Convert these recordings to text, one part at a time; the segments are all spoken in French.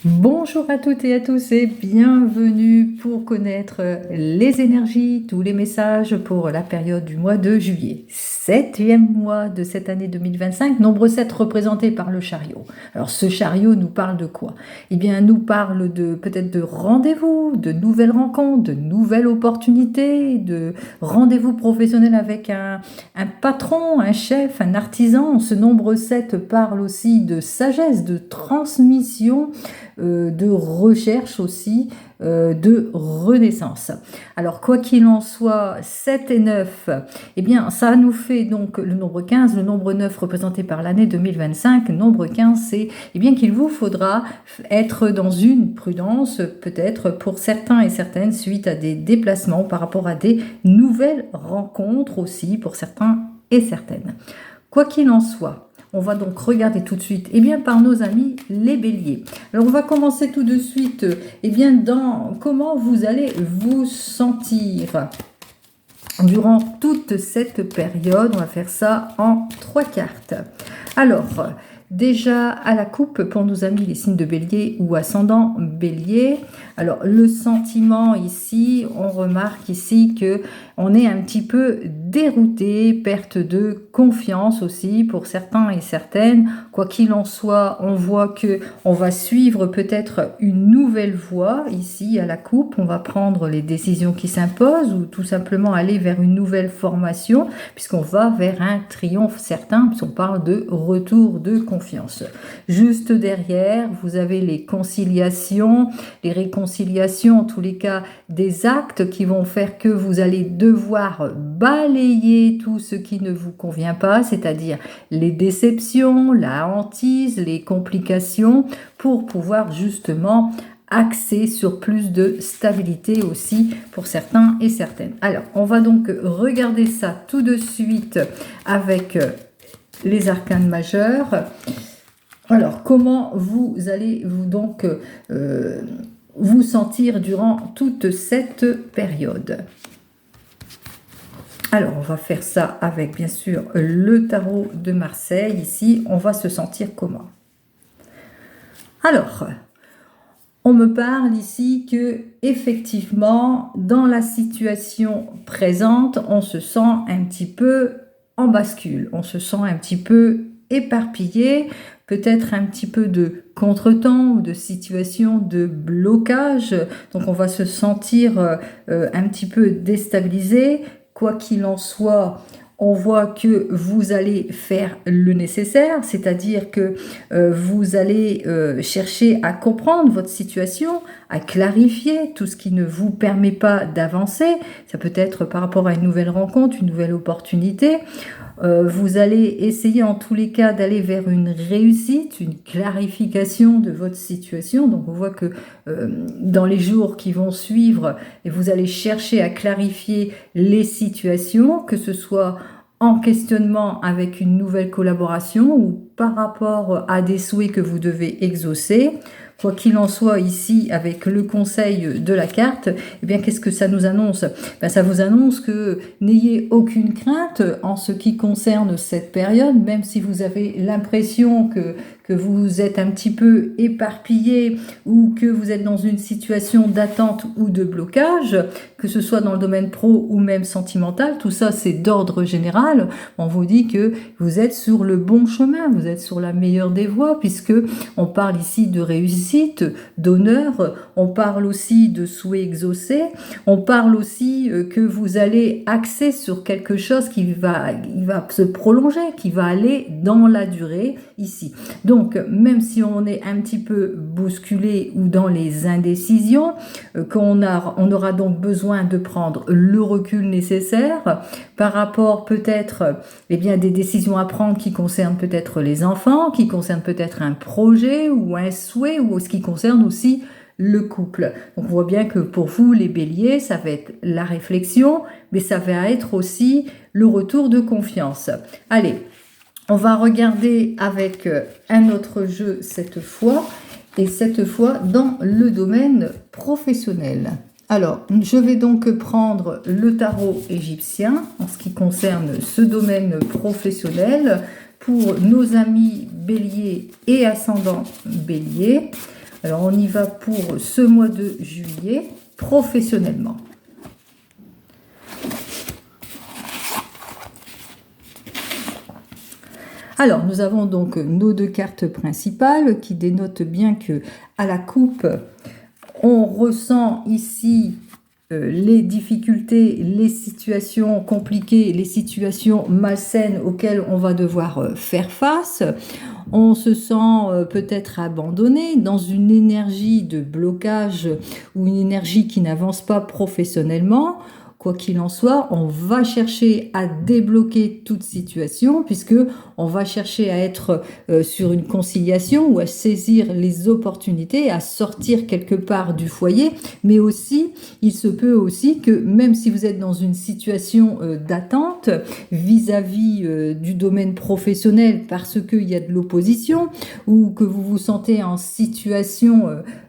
Bonjour à toutes et à tous et bienvenue pour connaître les énergies, tous les messages pour la période du mois de juillet. 7e mois de cette année 2025, nombre 7 représenté par le chariot. Alors ce chariot nous parle de quoi? Eh bien nous parle de peut-être de rendez-vous, de nouvelles rencontres, de nouvelles opportunités, de rendez-vous professionnels avec un patron, un chef, un artisan. Ce nombre 7 parle aussi de sagesse, de transmission, de recherche aussi, de renaissance. Alors quoi qu'il en soit, 7 et 9, eh bien ça nous fait donc le nombre 15, le nombre 9 représenté par l'année 2025. Nombre 15, c'est bien qu'il vous faudra être dans une prudence, peut-être pour certains et certaines, suite à des déplacements, par rapport à des nouvelles rencontres aussi pour certains et certaines. Quoi qu'il en soit, on va donc regarder tout de suite par nos amis les béliers. Alors on va commencer tout de suite dans comment vous allez vous sentir durant toute cette période. On va faire ça en 3 cartes. Alors, déjà à la coupe pour nos amis les signes de bélier ou ascendant bélier. Alors le sentiment ici, on remarque ici que on est un petit peu dérouté, perte de confiance aussi pour certains et certaines. Quoi qu'il en soit, on voit que on va suivre peut-être une nouvelle voie ici à la coupe. On va prendre les décisions qui s'imposent ou tout simplement aller vers une nouvelle formation puisqu'on va vers un triomphe certain, puisqu'on parle de retour de confiance. Juste derrière, vous avez les conciliations, les réconciliations, en tous les cas des actes qui vont faire que vous allez devoir balayer tout ce qui ne vous convient pas, c'est-à-dire les déceptions, la hantise, les complications, pour pouvoir justement axé sur plus de stabilité aussi pour certains et certaines. Alors, on va donc regarder ça tout de suite avec les arcanes majeurs. Alors, comment vous allez vous sentir durant toute cette période? Alors, on va faire ça avec, bien sûr, le tarot de Marseille. Ici, on va se sentir comment? Alors, on me parle ici que, effectivement, dans la situation présente, on se sent un petit peu en bascule. On se sent un petit peu éparpillé, peut-être un petit peu de contretemps ou de situation de blocage. Donc, on va se sentir un petit peu déstabilisé. Quoi qu'il en soit, on voit que vous allez faire le nécessaire, c'est-à-dire que vous allez chercher à comprendre votre situation, à clarifier tout ce qui ne vous permet pas d'avancer. Ça peut être par rapport à une nouvelle rencontre, une nouvelle opportunité. Vous allez essayer en tous les cas d'aller vers une réussite, une clarification de votre situation. Donc on voit que dans les jours qui vont suivre, vous allez chercher à clarifier les situations, que ce soit en questionnement avec une nouvelle collaboration ou par rapport à des souhaits que vous devez exaucer. Quoi qu'il en soit, ici, avec le conseil de la carte, qu'est-ce que ça nous annonce? Ça vous annonce que n'ayez aucune crainte en ce qui concerne cette période, même si vous avez l'impression que vous êtes un petit peu éparpillé ou que vous êtes dans une situation d'attente ou de blocage, que ce soit dans le domaine pro ou même sentimental. Tout ça, c'est d'ordre général. On vous dit que vous êtes sur le bon chemin, vous êtes sur la meilleure des voies, puisque on parle ici de réussite, d'honneur, on parle aussi de souhaits exaucés, on parle aussi que vous allez axer sur quelque chose qui va se prolonger, qui va aller dans la durée ici. Donc, même si on est un petit peu bousculé ou dans les indécisions, on aura donc besoin de prendre le recul nécessaire par rapport peut-être des décisions à prendre qui concernent peut-être les enfants, qui concernent peut-être un projet ou un souhait, ou ce qui concerne aussi le couple. Donc on voit bien que pour vous, les béliers, ça va être la réflexion, mais ça va être aussi le retour de confiance. Allez, on va regarder avec un autre jeu cette fois, et cette fois dans le domaine professionnel. Alors, je vais donc prendre le tarot égyptien en ce qui concerne ce domaine professionnel pour nos amis béliers et ascendants béliers. Alors, on y va pour ce mois de juillet, professionnellement. Alors, nous avons donc nos 2 cartes principales qui dénotent bien que à la coupe, on ressent ici les difficultés, les situations compliquées, les situations malsaines auxquelles on va devoir faire face. On se sent peut-être abandonné dans une énergie de blocage ou une énergie qui n'avance pas professionnellement. Quoi qu'il en soit, on va chercher à débloquer toute situation puisque on va chercher à être sur une conciliation ou à saisir les opportunités, à sortir quelque part du foyer. Mais aussi, il se peut aussi que même si vous êtes dans une situation d'attente vis-à-vis du domaine professionnel parce qu'il y a de l'opposition ou que vous vous sentez en situation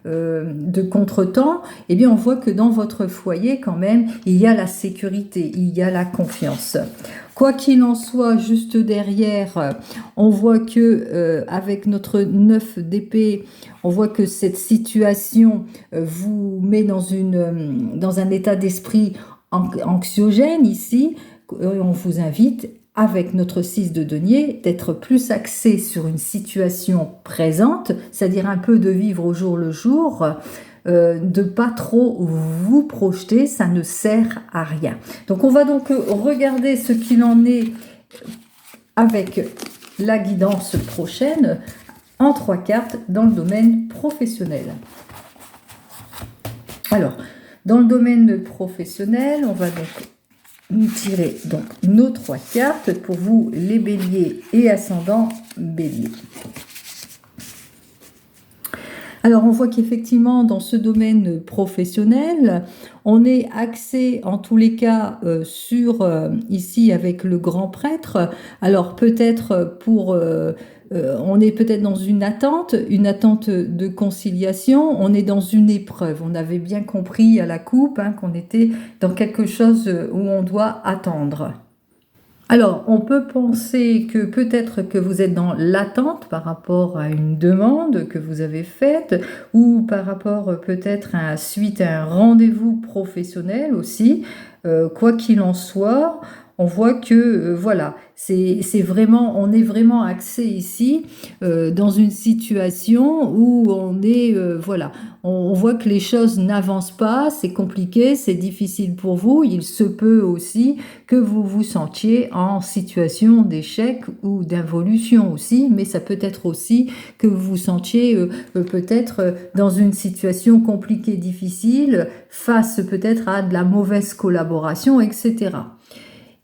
de contretemps, eh bien on voit que dans votre foyer quand même, il y a la sécurité, il y a la confiance. Quoi qu'il en soit, juste derrière, on voit que avec notre 9 d'épée, on voit que cette situation vous met dans un état d'esprit anxiogène ici. On vous invite, avec notre 6 de denier, d'être plus axé sur une situation présente, c'est-à-dire un peu de vivre au jour le jour, de pas trop vous projeter, ça ne sert à rien. Donc on va donc regarder ce qu'il en est avec la guidance prochaine en 3 cartes dans le domaine professionnel. Alors, dans le domaine professionnel, on va donc nous tirer donc nos 3 cartes pour vous, les béliers et ascendants bélier. Alors, on voit qu'effectivement, dans ce domaine professionnel, on est axé, en tous les cas, sur, ici, avec le grand prêtre. Alors, peut-être on est peut-être dans une attente de conciliation, on est dans une épreuve. On avait bien compris à la coupe qu'on était dans quelque chose où on doit attendre. Alors, on peut penser que peut-être que vous êtes dans l'attente par rapport à une demande que vous avez faite ou par rapport peut-être suite à un rendez-vous professionnel aussi. Quoi qu'il en soit, on voit que voilà, on est vraiment axé ici dans une situation où on est voilà, on voit que les choses n'avancent pas, c'est compliqué, c'est difficile pour vous. Il se peut aussi que vous vous sentiez en situation d'échec ou d'involution aussi, mais ça peut être aussi que vous vous sentiez peut-être dans une situation compliquée, difficile, face peut-être à de la mauvaise collaboration, etc.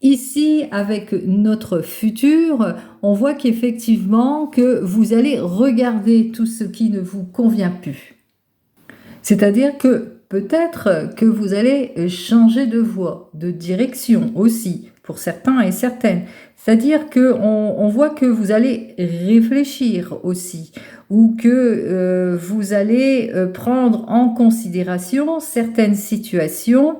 Ici, avec notre futur, on voit qu'effectivement que vous allez regarder tout ce qui ne vous convient plus. C'est-à-dire que peut-être que vous allez changer de voie, de direction aussi, pour certains et certaines. C'est-à-dire qu'on voit que vous allez réfléchir aussi, ou que vous allez prendre en considération certaines situations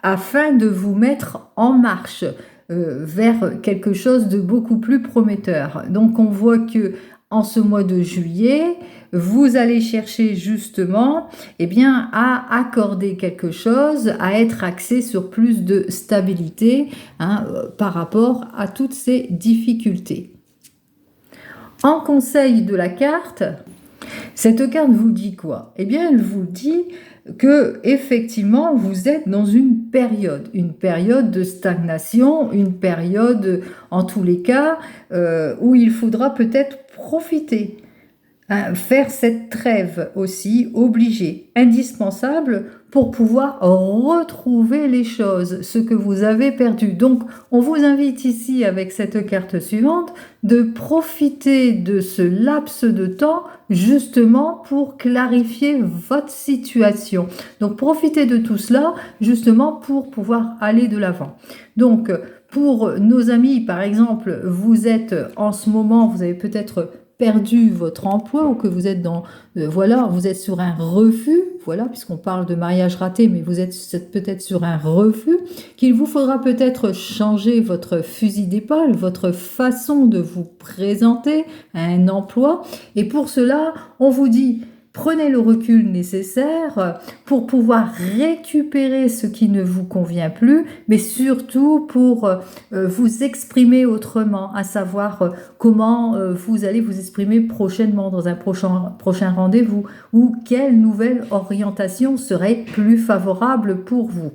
afin de vous mettre en marche vers quelque chose de beaucoup plus prometteur. Donc on voit que en ce mois de juillet, vous allez chercher justement à accorder quelque chose, à être axé sur plus de stabilité par rapport à toutes ces difficultés. En conseil de la carte, cette carte vous dit quoi? Eh bien, elle vous dit que effectivement vous êtes dans une période de stagnation, une période en tous les cas où il faudra peut-être profiter, faire cette trêve aussi obligée, indispensable pour pouvoir retrouver les choses, ce que vous avez perdu. Donc on vous invite ici avec cette carte suivante de profiter de ce laps de temps justement pour clarifier votre situation. Donc profitez de tout cela justement pour pouvoir aller de l'avant. Donc pour nos amis, par exemple, vous êtes en ce moment, vous avez peut-être perdu votre emploi ou que vous êtes vous êtes sur un refus, puisqu'on parle de mariage raté, mais vous êtes peut-être sur un refus, qu'il vous faudra peut-être changer votre fusil d'épaule, votre façon de vous présenter à un emploi. Et pour cela, on vous dit, prenez le recul nécessaire pour pouvoir récupérer ce qui ne vous convient plus, mais surtout pour vous exprimer autrement, à savoir comment vous allez vous exprimer prochainement dans un prochain rendez-vous, ou quelle nouvelle orientation serait plus favorable pour vous.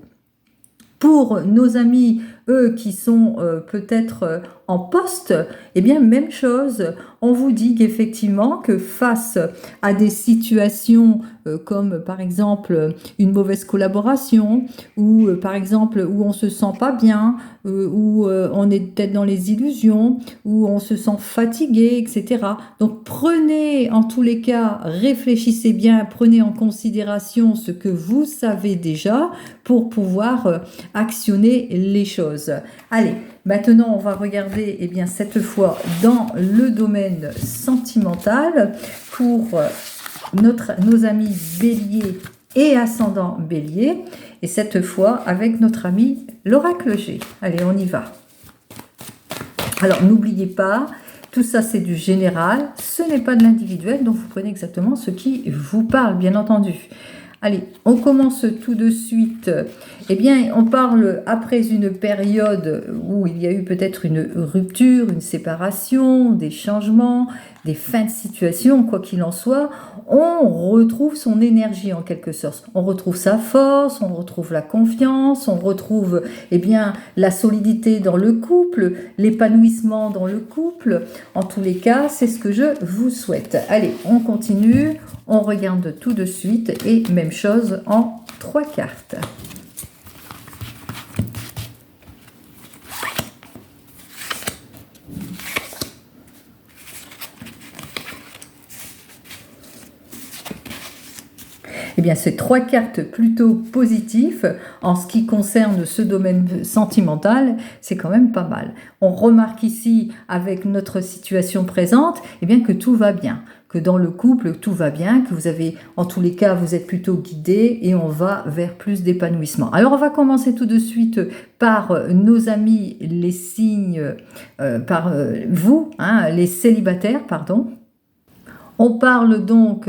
Pour nos amis, eux, qui sont peut-être en poste, eh bien, même chose. On vous dit qu'effectivement, que face à des situations comme par exemple une mauvaise collaboration, ou par exemple où on se sent pas bien, où on est peut-être dans les illusions, où on se sent fatigué, etc. Donc prenez, en tous les cas, réfléchissez bien, prenez en considération ce que vous savez déjà pour pouvoir actionner les choses. Allez, maintenant on va regarder cette fois dans le domaine sentimental pour nos amis Bélier et ascendant Bélier, et cette fois avec notre ami l'oracle G. Allez, on y va. Alors n'oubliez pas, tout ça c'est du général, ce n'est pas de l'individuel, donc vous prenez exactement ce qui vous parle, bien entendu. Allez, on commence tout de suite. On parle après une période où il y a eu peut-être une rupture, une séparation, des changements, des fins de situation, quoi qu'il en soit, on retrouve son énergie en quelque sorte. On retrouve sa force, on retrouve la confiance, on retrouve la solidité dans le couple, l'épanouissement dans le couple. En tous les cas, c'est ce que je vous souhaite. Allez, on continue, on regarde tout de suite et même chose en 3 cartes. Ces 3 cartes plutôt positives en ce qui concerne ce domaine sentimental, c'est quand même pas mal. On remarque ici, avec notre situation présente, que tout va bien, que dans le couple, tout va bien, que vous avez, en tous les cas, vous êtes plutôt guidé et on va vers plus d'épanouissement. Alors, on va commencer tout de suite par nos amis, les signes, par vous, les célibataires, pardon. On parle donc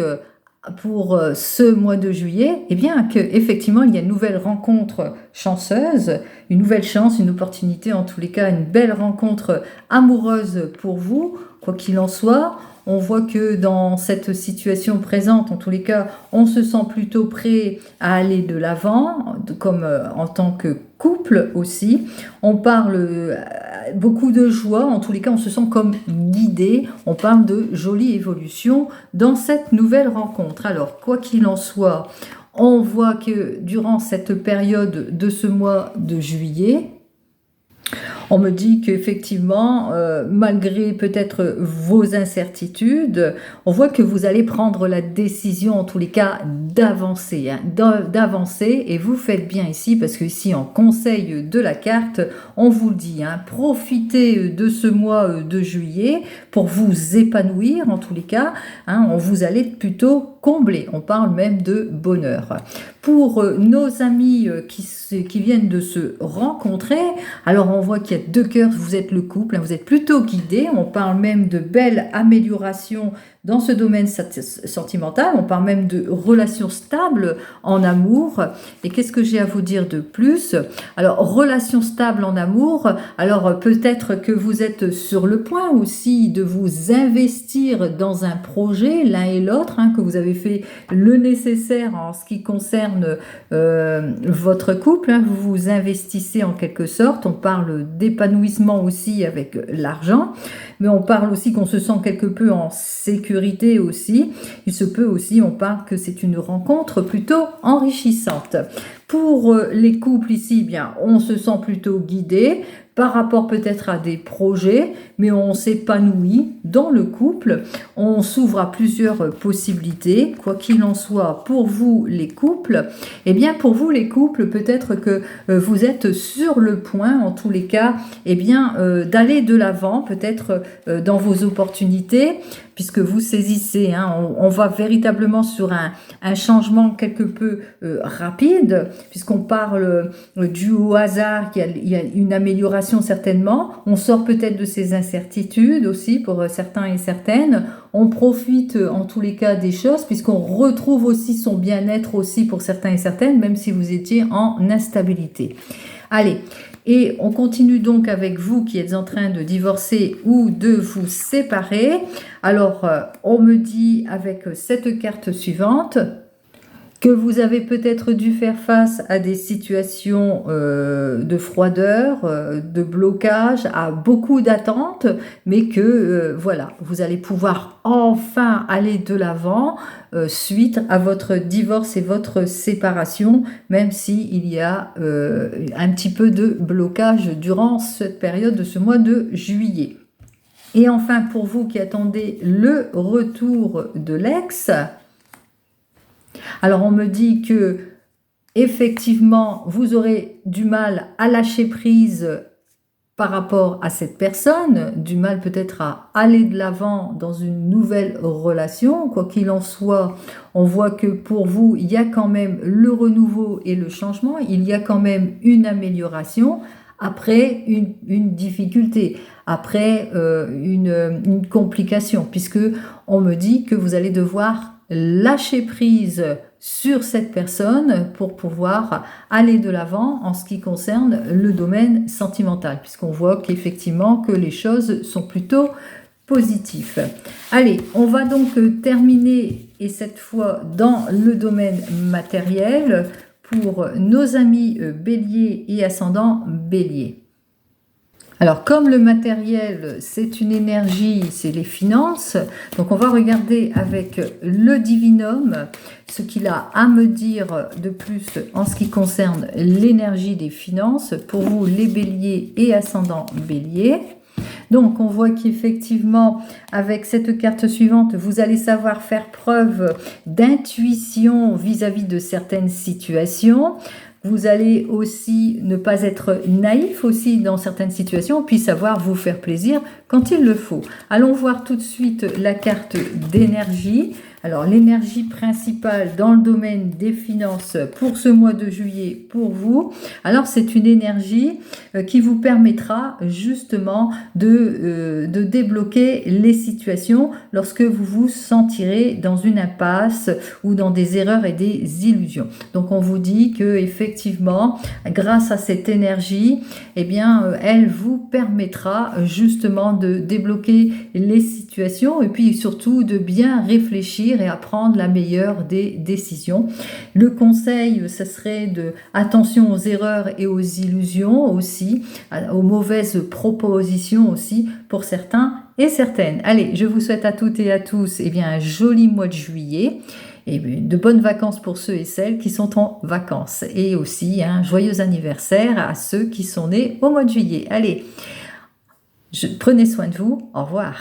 pour ce mois de juillet, qu'effectivement, il y a une nouvelle rencontre chanceuse, une nouvelle chance, une opportunité, en tous les cas, une belle rencontre amoureuse pour vous, quoi qu'il en soit. On voit que dans cette situation présente, en tous les cas, on se sent plutôt prêt à aller de l'avant, comme en tant que couple aussi. On parle beaucoup de joie, en tous les cas, on se sent comme guidé. On parle de jolie évolution dans cette nouvelle rencontre. Alors, quoi qu'il en soit, on voit que durant cette période de ce mois de juillet, on me dit qu'effectivement, malgré peut-être vos incertitudes, on voit que vous allez prendre la décision, en tous les cas, d'avancer. D'avancer, et vous faites bien ici, parce que ici, en conseil de la carte, on vous le dit, profitez de ce mois de juillet pour vous épanouir, en tous les cas. Vous allez plutôt combler. On parle même de bonheur. Pour nos amis qui viennent de se rencontrer, alors on voit qu'il y a 2 cœurs, vous êtes le couple, vous êtes plutôt guidé, on parle même de belles améliorations dans ce domaine sentimental, on parle même de relations stables en amour. Et qu'est-ce que j'ai à vous dire de plus? Alors, relations stables en amour, alors peut-être que vous êtes sur le point aussi de vous investir dans un projet, l'un et l'autre, que vous avez fait le nécessaire en ce qui concerne votre couple, vous vous investissez en quelque sorte. On parle d'épanouissement aussi avec l'argent, mais on parle aussi qu'on se sent quelque peu en sécurité aussi. Il se peut aussi, on parle que c'est une rencontre plutôt enrichissante. Pour les couples ici, on se sent plutôt guidé par rapport peut-être à des projets, mais on s'épanouit dans le couple, on s'ouvre à plusieurs possibilités, quoi qu'il en soit. Pour vous les couples, pour vous les couples, peut-être que vous êtes sur le point, en tous les cas, d'aller de l'avant, peut-être dans vos opportunités, puisque vous saisissez, hein, on va véritablement sur un changement quelque peu rapide, puisqu'on parle dû au hasard, il y a une amélioration certainement. On sort peut-être de ces incertitudes aussi pour certains et certaines. On profite en tous les cas des choses, puisqu'on retrouve aussi son bien-être aussi pour certains et certaines, même si vous étiez en instabilité. Allez, et on continue donc avec vous qui êtes en train de divorcer ou de vous séparer. Alors, on me dit avec cette carte suivante que vous avez peut-être dû faire face à des situations de froideur, de blocage, à beaucoup d'attentes, mais que voilà, vous allez pouvoir enfin aller de l'avant suite à votre divorce et votre séparation, même s'il y a un petit peu de blocage durant cette période de ce mois de juillet. Et enfin, pour vous qui attendez le retour de l'ex, alors on me dit que effectivement vous aurez du mal à lâcher prise par rapport à cette personne, du mal peut-être à aller de l'avant dans une nouvelle relation. Quoi qu'il en soit, on voit que pour vous, il y a quand même le renouveau et le changement, il y a quand même une amélioration après une difficulté, après une complication, puisque on me dit que vous allez devoir lâcher prise sur cette personne pour pouvoir aller de l'avant en ce qui concerne le domaine sentimental, puisqu'on voit qu'effectivement que les choses sont plutôt positives. Allez, on va donc terminer, et cette fois dans le domaine matériel, pour nos amis Bélier et ascendant Bélier. Alors, comme le matériel, c'est une énergie, c'est les finances, donc on va regarder avec le divinum ce qu'il a à me dire de plus en ce qui concerne l'énergie des finances pour vous, les béliers et ascendants béliers. Donc, on voit qu'effectivement, avec cette carte suivante, vous allez savoir faire preuve d'intuition vis-à-vis de certaines situations. Vous allez aussi ne pas être naïf aussi dans certaines situations, puis savoir vous faire plaisir quand il le faut. Allons voir tout de suite la carte d'énergie. Alors, l'énergie principale dans le domaine des finances pour ce mois de juillet pour vous. Alors, c'est une énergie qui vous permettra justement de débloquer les situations lorsque vous vous sentirez dans une impasse ou dans des erreurs et des illusions. Donc, on vous dit que effectivement, grâce à cette énergie, eh bien, elle vous permettra justement de débloquer les situations et puis surtout de bien réfléchir et à prendre la meilleure des décisions. Le conseil, ce serait de attention aux erreurs et aux illusions aussi, aux mauvaises propositions aussi pour certains et certaines. Allez, je vous souhaite à toutes et à tous un joli mois de juillet et de bonnes vacances pour ceux et celles qui sont en vacances, et aussi un joyeux anniversaire à ceux qui sont nés au mois de juillet. Allez, prenez soin de vous, au revoir.